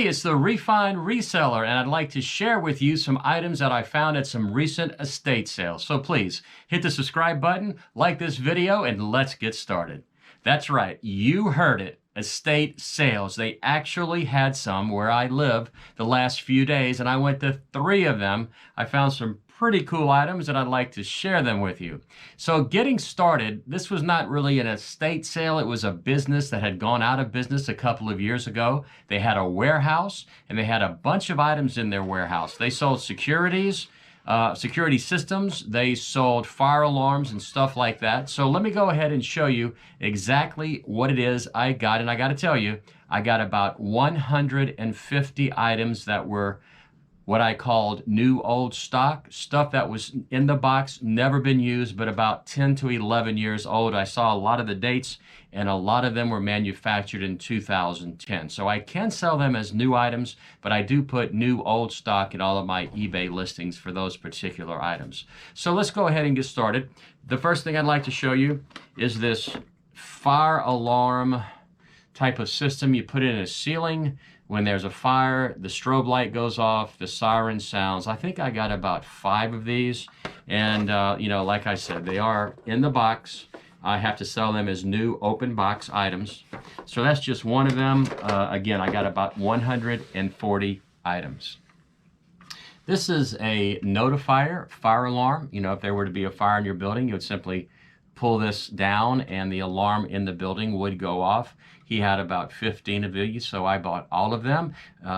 Hey, it's the Refined Reseller, and I'd like to share with you some items that I found at some recent estate sales. So please hit the subscribe button, like this video, and let's get started. That's right, you heard it. Estate sales. They actually had some where I live the last few days, and I went to 3 of them. I found some pretty cool items, and I'd like to share them with you. So getting started, this was not really an estate sale. It was a business that had gone out of business a couple of years ago. They had a warehouse, and they had a bunch of items in their warehouse. They sold security systems, they sold fire alarms and stuff like that. So let me go ahead and show you exactly what it is I got. And I got to tell you, I got about 150 items that were what I called new old stock, stuff that was in the box, never been used, but about 10 to 11 years old. I saw a lot of the dates, and a lot of them were manufactured in 2010. So I can sell them as new items, but I do put new old stock in all of my eBay listings for those particular items. So let's go ahead and get started. The first thing I'd like to show you is this fire alarm type of system. You put it in a ceiling. When there's a fire, the strobe light goes off, the siren sounds. I think I got about 5 of these. And, you know, like I said, they are in the box. I have to sell them as new open box items. So that's just one of them. Again, I got about 140 items. This is a notifier fire alarm. You know, if there were to be a fire in your building, you would simply pull this down and the alarm in the building would go off. He had about 15 of these, so I bought all of them.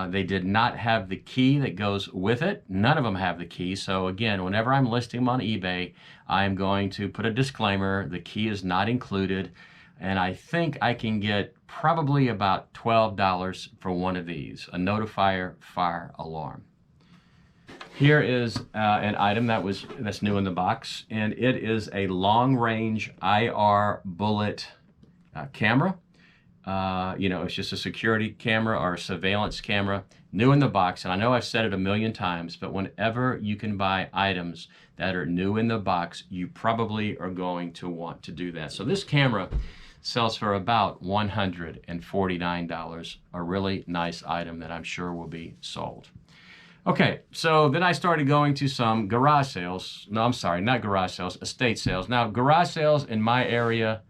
They did not have the key that goes with it. None of them have the key. So again, whenever I'm listing them on eBay, I'm going to put a disclaimer. The key is not included. And I think I can get probably about $12 for one of these, a notifier fire alarm. Here is an item that's new in the box, and it is a long-range IR bullet camera. You know, it's just a security camera or a surveillance camera, new in the box. And I know I've said it a million times, but whenever you can buy items that are new in the box, you probably are going to want to do that. So this camera sells for about $149, a really nice item that I'm sure will be sold. Okay, so then I started going to some garage sales. No, I'm sorry, not garage sales, estate sales. Now, garage sales in my area,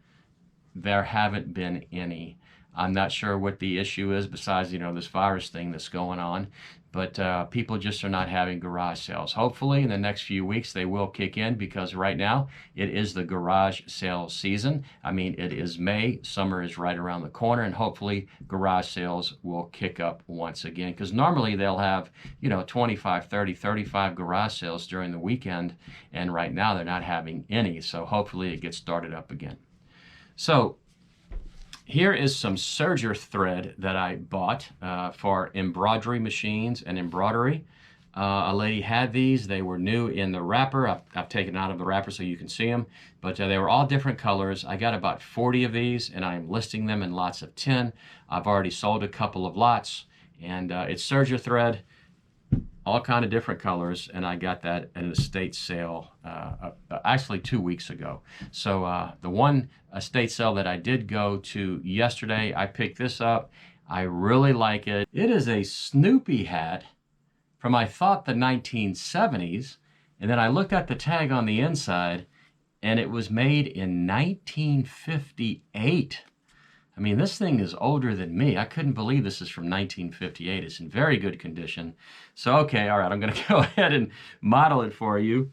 there haven't been any. I'm not sure what the issue is besides, you know, this virus thing that's going on. But people just are not having garage sales. Hopefully in the next few weeks they will kick in, because right now it is the garage sale season. I mean, it is May, summer is right around the corner, and hopefully garage sales will kick up once again. Because normally they'll have, you know, 25, 30, 35 garage sales during the weekend, and right now they're not having any. So hopefully it gets started up again. So here is some serger thread that I bought for embroidery machines and embroidery. A lady had these. They were new in the wrapper. I've taken out of the wrapper so you can see them. But they were all different colors. I got about 40 of these, and I'm listing them in lots of 10. I've already sold a couple of lots. And it's serger thread, all kind of different colors, and I got that at an estate sale actually 2 weeks ago. So the one estate sale that I did go to yesterday, I picked this up. I really like it. It is a Snoopy hat from, I thought, the 1970s, and then I looked at the tag on the inside, and it was made in 1958. I mean, this thing is older than me. I couldn't believe this is from 1958. It's in very good condition. So, okay, all right, I'm going to go ahead and model it for you.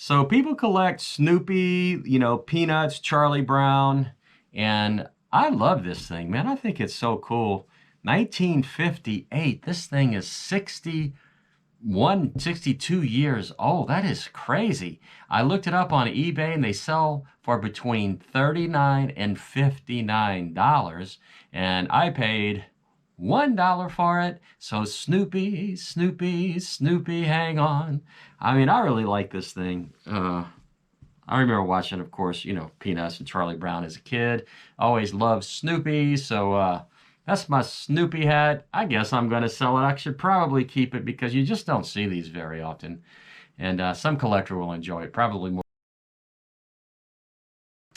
So people collect Snoopy, you know, Peanuts, Charlie Brown, and I love this thing, man. I think it's so cool. 1958, this thing is 62 years old. That is crazy. I looked it up on eBay, and they sell for between $39 and $59, and I paid $1 for it. So Snoopy, Snoopy, Snoopy, hang on. I mean, I really like this thing. I remember watching, of course, you know, Peanuts and Charlie Brown as a kid. Always loved Snoopy, so that's my Snoopy hat. I guess I'm going to sell it. I should probably keep it because you just don't see these very often. And some collector will enjoy it, probably more.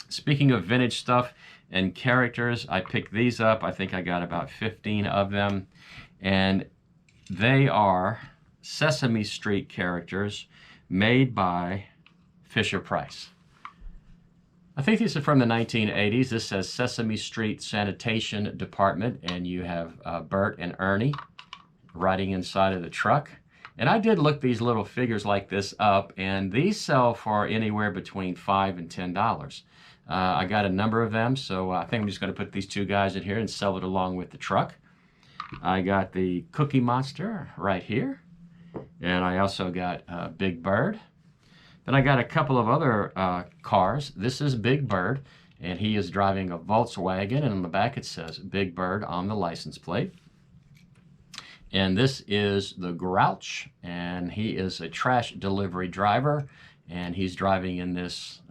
Speaking of vintage stuff, and characters. I picked these up. I think I got about 15 of them. And they are Sesame Street characters made by Fisher-Price. I think these are from the 1980s. This says Sesame Street Sanitation Department, and you have Bert and Ernie riding inside of the truck. And I did look these little figures like this up, and these sell for anywhere between $5 and $10. I got a number of them, so I think I'm just going to put these two guys in here and sell it along with the truck. I got the Cookie Monster right here, and I also got Big Bird. Then I got a couple of other cars. This is Big Bird, and he is driving a Volkswagen, and on the back it says Big Bird on the license plate. And this is the Grouch, and he is a trash delivery driver, and he's driving in this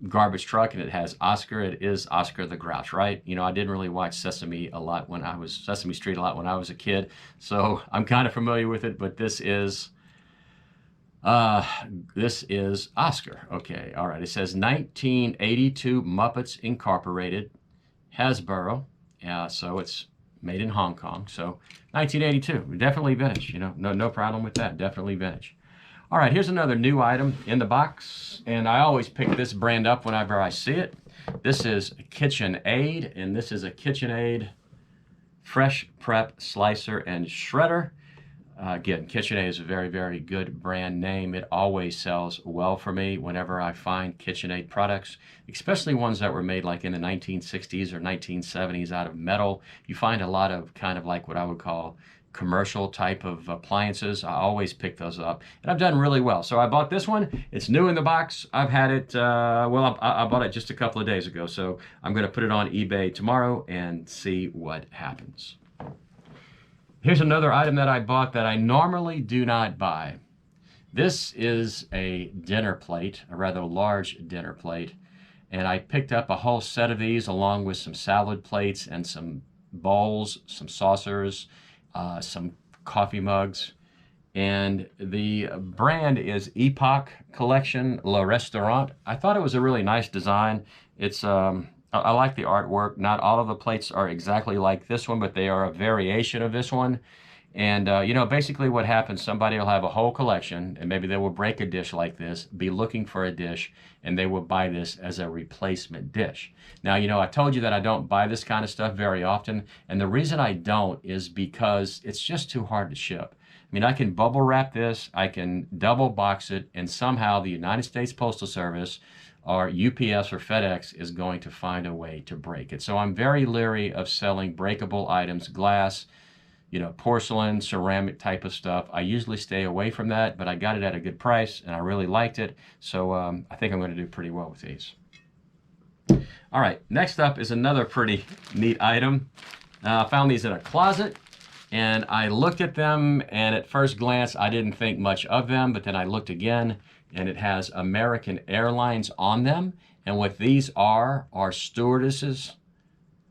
garbage truck, and it has Oscar. It is Oscar the Grouch, right? You know, I didn't really watch Sesame Street a lot when I was a kid, so I'm kind of familiar with it, but this is Oscar. Okay, all right. It says 1982 Muppets Incorporated, Hasbro. So it's made in Hong Kong. So 1982, definitely vintage. You know, no problem with that. Definitely vintage. All right, here's another new item in the box, and I always pick this brand up whenever I see it. This is KitchenAid, and this is a KitchenAid Fresh Prep Slicer and Shredder. Again, KitchenAid is a very, very good brand name. It always sells well for me whenever I find KitchenAid products, especially ones that were made like in the 1960s or 1970s out of metal. You find a lot of kind of like what I would call commercial type of appliances. I always pick those up, and I've done really well. So I bought this one. It's new in the box. I've had it, well, I bought it just a couple of days ago, so I'm going to put it on eBay tomorrow and see what happens. Here's another item that I bought that I normally do not buy. This is a dinner plate, a rather large dinner plate, and I picked up a whole set of these along with some salad plates and some bowls, some saucers, some coffee mugs, and the brand is Epoch Collection Le Restaurant. I thought it was a really nice design. It's I like the artwork. Not all of the plates are exactly like this one, but they are a variation of this one. And, you know, basically what happens, somebody will have a whole collection, and maybe they will break a dish like this, be looking for a dish, and they will buy this as a replacement dish. Now, you know, I told you that I don't buy this kind of stuff very often, and the reason I don't is because it's just too hard to ship. I mean, I can bubble wrap this, I can double box it, and somehow the United States Postal Service or UPS or FedEx is going to find a way to break it. So I'm very leery of selling breakable items, glass, you know, porcelain, ceramic type of stuff. I usually stay away from that, but I got it at a good price and I really liked it. So I think I'm going to do pretty well with these. All right, next up is another pretty neat item. I found these in a closet, and I looked at them, and at first glance I didn't think much of them, but then I looked again, and it has American Airlines on them. And what these are stewardesses,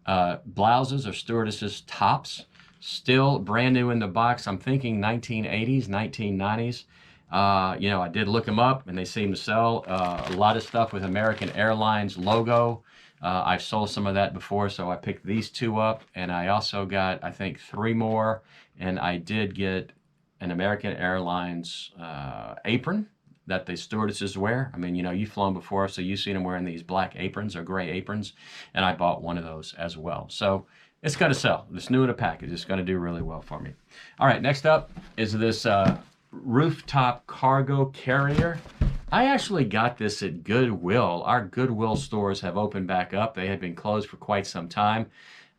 blouses or stewardesses tops. Still brand new in the box. I'm thinking 1980s, 1990s. You know, I did look them up, and they seem to sell a lot of stuff with American Airlines logo. I've sold some of that before, so I picked these two up, and I also got, I think, 3 more, and I did get an American Airlines apron that the stewardesses wear. I mean, you know, you've flown before, so you've seen them wearing these black aprons or gray aprons, and I bought one of those as well. So it's going to sell. It's new in a package. It's going to do really well for me. All right, next up is this rooftop cargo carrier. I actually got this at Goodwill. Our Goodwill stores have opened back up. They had been closed for quite some time.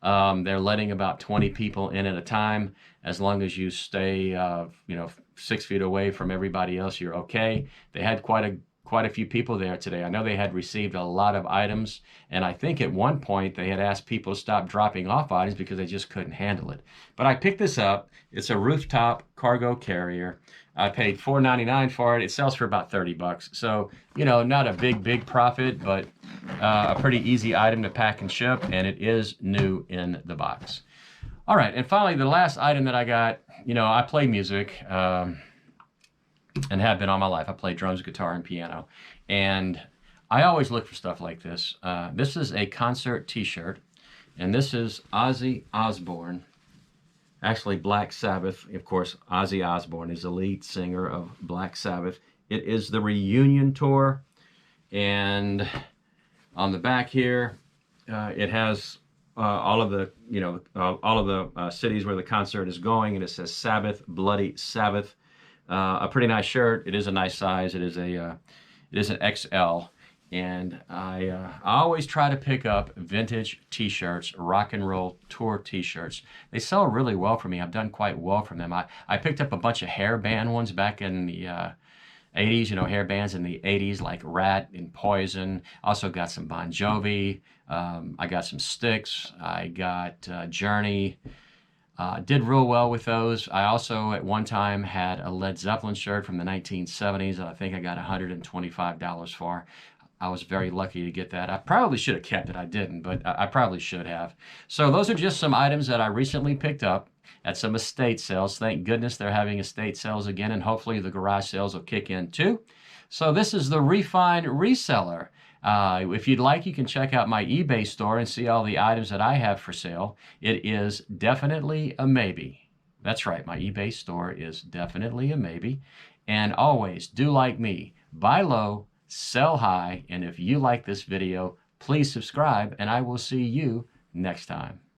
They're letting about 20 people in at a time. As long as you stay, you know, 6 feet away from everybody else, you're okay. They had quite a few people there today. I know they had received a lot of items, and I think at one point they had asked people to stop dropping off items because they just couldn't handle it. But I picked this up. It's a rooftop cargo carrier. I paid $4.99 for it. It sells for about 30 bucks. So, you know, not a big profit, but a pretty easy item to pack and ship, and it is new in the box. All right, and finally, the last item that I got, you know, I play music and have been all my life. I play drums, guitar, and piano. And I always look for stuff like this. This is a concert t-shirt, and this is Ozzy Osbourne. Actually, Black Sabbath. Of course, Ozzy Osbourne is the lead singer of Black Sabbath. It is the reunion tour, and on the back here, it has all of the, cities where the concert is going, and it says Sabbath, Bloody Sabbath. A pretty nice shirt. It is a nice size. It is an XL, and I always try to pick up vintage T-shirts, rock and roll tour T-shirts. They sell really well for me. I've done quite well from them. I picked up a bunch of hairband ones back in the 80s, hair bands in the 80s like Rat and Poison. Also got some Bon Jovi. I got some Styx. I got Journey. Did real well with those. I also at one time had a Led Zeppelin shirt from the 1970s that I think I got $125 for. I was very lucky to get that. I probably should have kept it. I didn't, but I probably should have. So those are just some items that I recently picked up at some estate sales. Thank goodness they're having estate sales again, and hopefully the garage sales will kick in too. So this is the Refined Reseller. If you'd like, you can check out my eBay store and see all the items that I have for sale. It is definitely a maybe. That's right, my eBay store is definitely a maybe. And always, do like me. Buy low, sell high, and if you like this video, please subscribe, and I will see you next time.